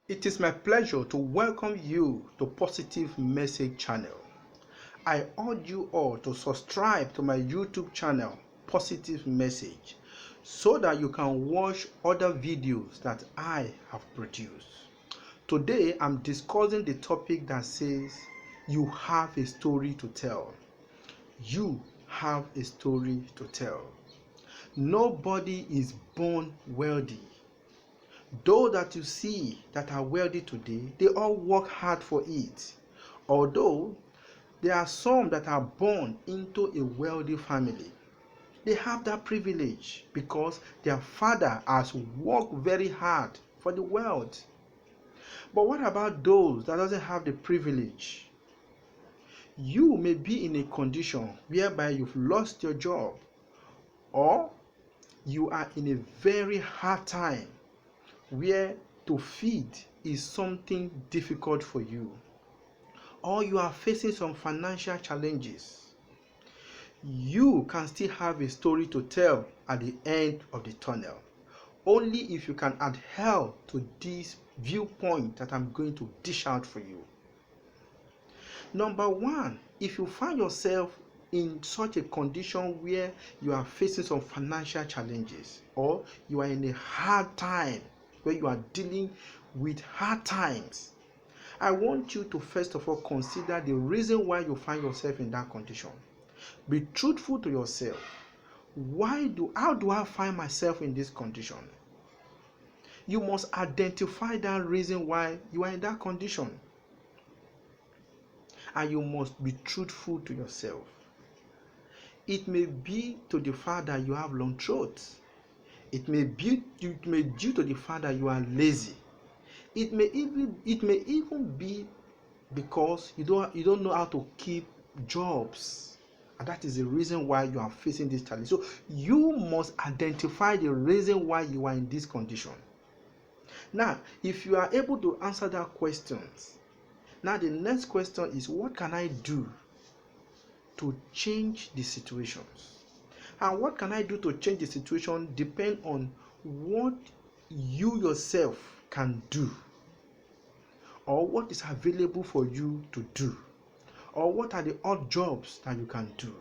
It is my pleasure to welcome you to Positive Message channel. I urge you all to subscribe to my YouTube channel, Positive Message, so that you can watch other videos that I have produced. Today, I'm discussing the topic that says, you have a story to tell. You have a story to tell. Nobody is born wealthy. Those that you see that are wealthy today, they all work hard for it. Although there are some that are born into a wealthy family, they have that privilege because their father has worked very hard for the wealth. But what about those that doesn't have the privilege? You may be in a condition whereby you've lost your job, or you are in a very hard time where to feed is something difficult for you, or you are facing some financial challenges. You can still have a story to tell at the end of the tunnel, only if you can adhere to this viewpoint that I'm going to dish out for you. Number one, if you find yourself in such a condition where you are facing some financial challenges, or you are in a hard time where you are dealing with hard times, I want you to first of all consider the reason why you find yourself in that condition. Be truthful to yourself. How do I find myself in this condition? You must identify that reason why you are in that condition. And you must be truthful to yourself. It may be to the fact that you have long throats. It may be due to the fact that you are lazy. It may even be because you don't know how to keep jobs, and that is the reason why you are facing this challenge. So you must identify the reason why you are in this condition. Now, if you are able to answer that questions, now the next question is, what can I do to change the situations? And what can I do to change the situation depend on what you yourself can do, or what is available for you to do, or what are the odd jobs that you can do.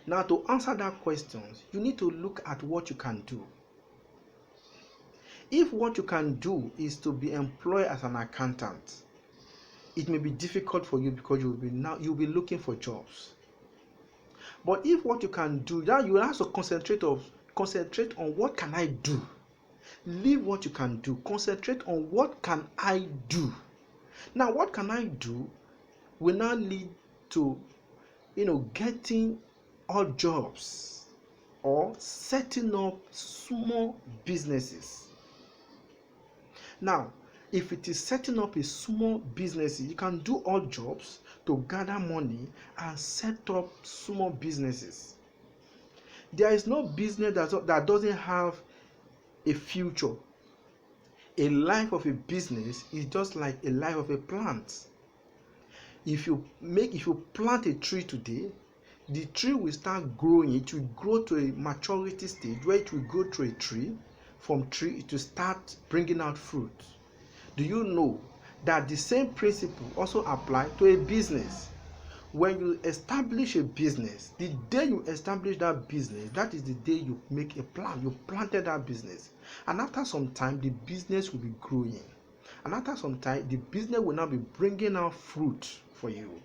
Now, to answer that question, you need to look at what you can do. If what you can do is to be employed as an accountant, it may be difficult for you because you'll be looking for jobs. But if what you can do, now you will have to concentrate on what can I do. Leave what you can do. Concentrate on what can I do. Now, what can I do will now lead to getting odd jobs or setting up small businesses. Now, if it is setting up a small business, you can do odd jobs to gather money and set up small businesses. There is no business that doesn't have a future. A life of a business is just like a life of a plant. If you plant a tree today, the tree will start growing. It will grow to a maturity stage where it will go through a tree. From tree, it will start bringing out fruit. Do you know that the same principle also applies to a business? When you establish a business, the day you establish that business, that is the day you make a plan. You planted that business, and after some time, the business will be growing, and after some time, the business will now be bringing out fruit for you.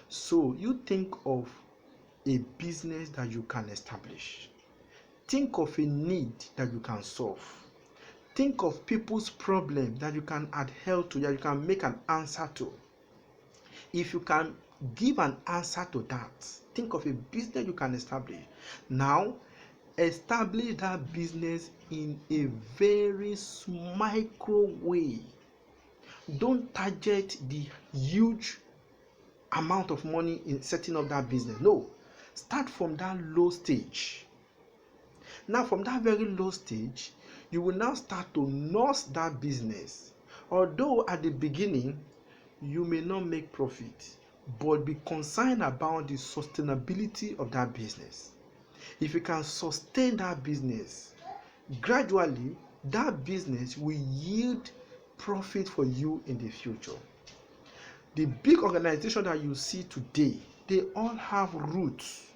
So you think of a business that you can establish. Think of a need that you can solve. Think of people's problems that you can adhere to, that you can make an answer to. If you can give an answer to that, think of a business you can establish. Now, establish that business in a very micro way. Don't target the huge amount of money in setting up that business. No, start from that low stage. Now, from that very low stage, you will now start to nurse that business. Although at the beginning, you may not make profit, but be concerned about the sustainability of that business. If you can sustain that business, gradually that business will yield profit for you in the future. The big organization that you see today, they all have roots.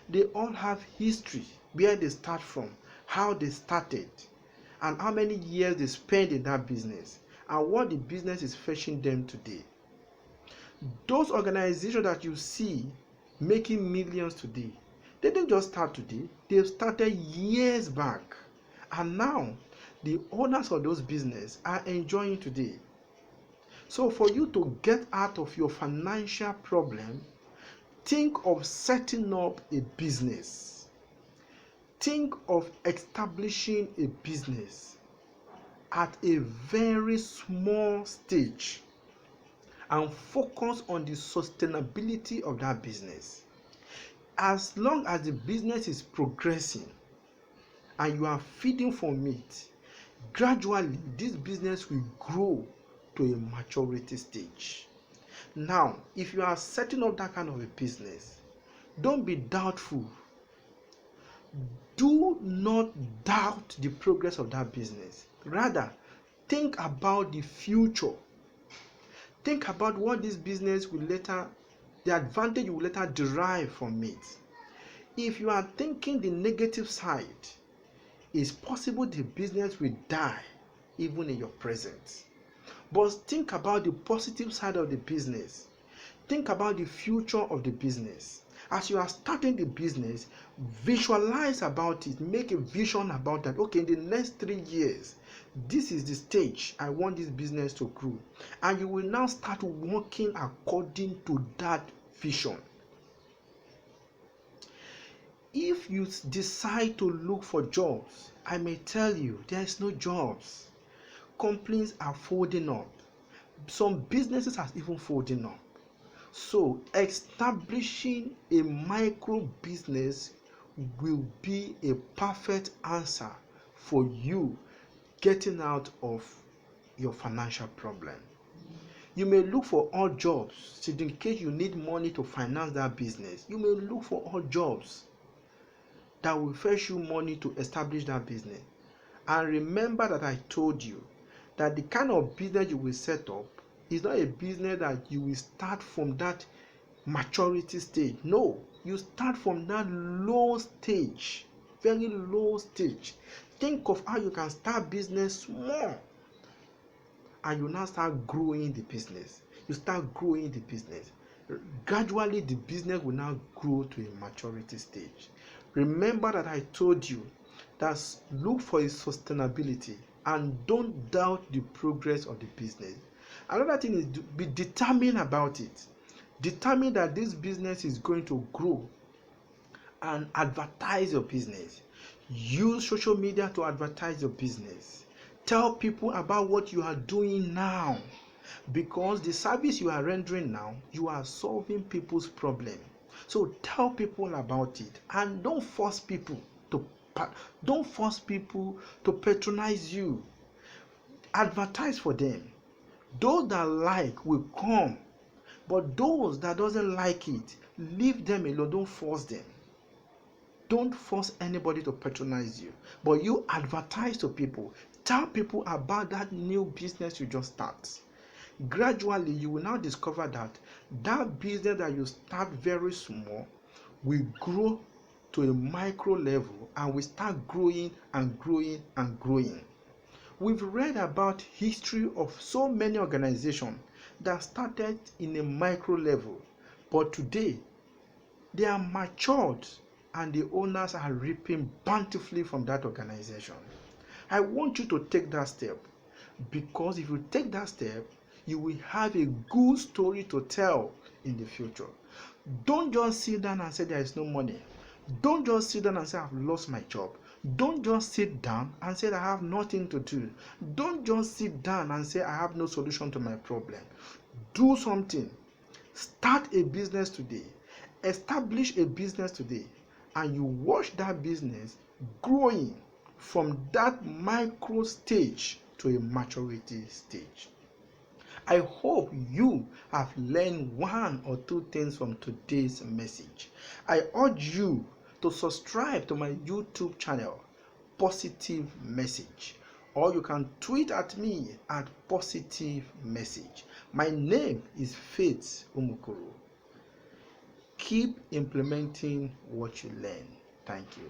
They all have history, where they start from, how they started, and how many years they spent in that business, and what the business is fetching them today. Those organizations that you see making millions today, they didn't just start today, they've started years back. And now the owners of those businesses are enjoying today. So for you to get out of your financial problem, think of setting up a business. Think of establishing a business at a very small stage and focus on the sustainability of that business. As long as the business is progressing and you are feeding from it, gradually this business will grow to a maturity stage. Now, if you are setting up that kind of a business, don't be doubtful. Do not doubt the progress of that business. Rather, think about the future. Think about what this business will later, the advantage you will later derive from it. If you are thinking the negative side, it's possible the business will die even in your presence. But think about the positive side of the business. Think about the future of the business. As you are starting the business, visualize about it. Make a vision about that. Okay, in the next 3 years, this is the stage I want this business to grow. And you will now start working according to that vision. If you decide to look for jobs, I may tell you there is no jobs. Companies are folding up. Some businesses are even folding up. So establishing a micro business will be a perfect answer for you getting out of your financial problem. You may look for odd jobs. So in case you need money to finance that business, you may look for odd jobs that will fetch you money to establish that business. And remember that I told you that the kind of business you will set up is not a business that you will start from that maturity stage. No, you start from that low stage, very low stage. Think of how you can start business small and you now start growing the business. You start growing the business. Gradually, the business will now grow to a maturity stage. Remember that I told you that look for its sustainability and don't doubt the progress of the business. Another thing is be determined about it. Determine that this business is going to grow and advertise your business. Use social media to advertise your business. Tell people about what you are doing now, because the service you are rendering now, you are solving people's problem. So tell people about it and don't force people to patronize you. Advertise for them. Those that like will come, but those that doesn't like it, leave them alone. Don't force them. Don't force anybody to patronize you, but you advertise to people. Tell people about that new business you just start. Gradually, you will now discover that that business that you start very small will grow to a micro level and will start growing and growing and growing. We've read about history of so many organizations that started in a micro level, but today they are matured and the owners are reaping bountifully from that organization. I want you to take that step, because if you take that step, you will have a good story to tell in the future. Don't just sit down and say there is no money. Don't just sit down and say I've lost my job. Don't just sit down and say I have nothing to do. Don't just sit down and say I have no solution to my problem. Do something. Start a business today. Establish a business today, and you watch that business growing from that micro stage to a maturity stage. I hope you have learned one or two things from today's message. I urge you to subscribe to my YouTube channel, Positive Message. or you can tweet at me at Positive Message. My name is Faith Umukoro. Keep implementing what you learn. Thank you.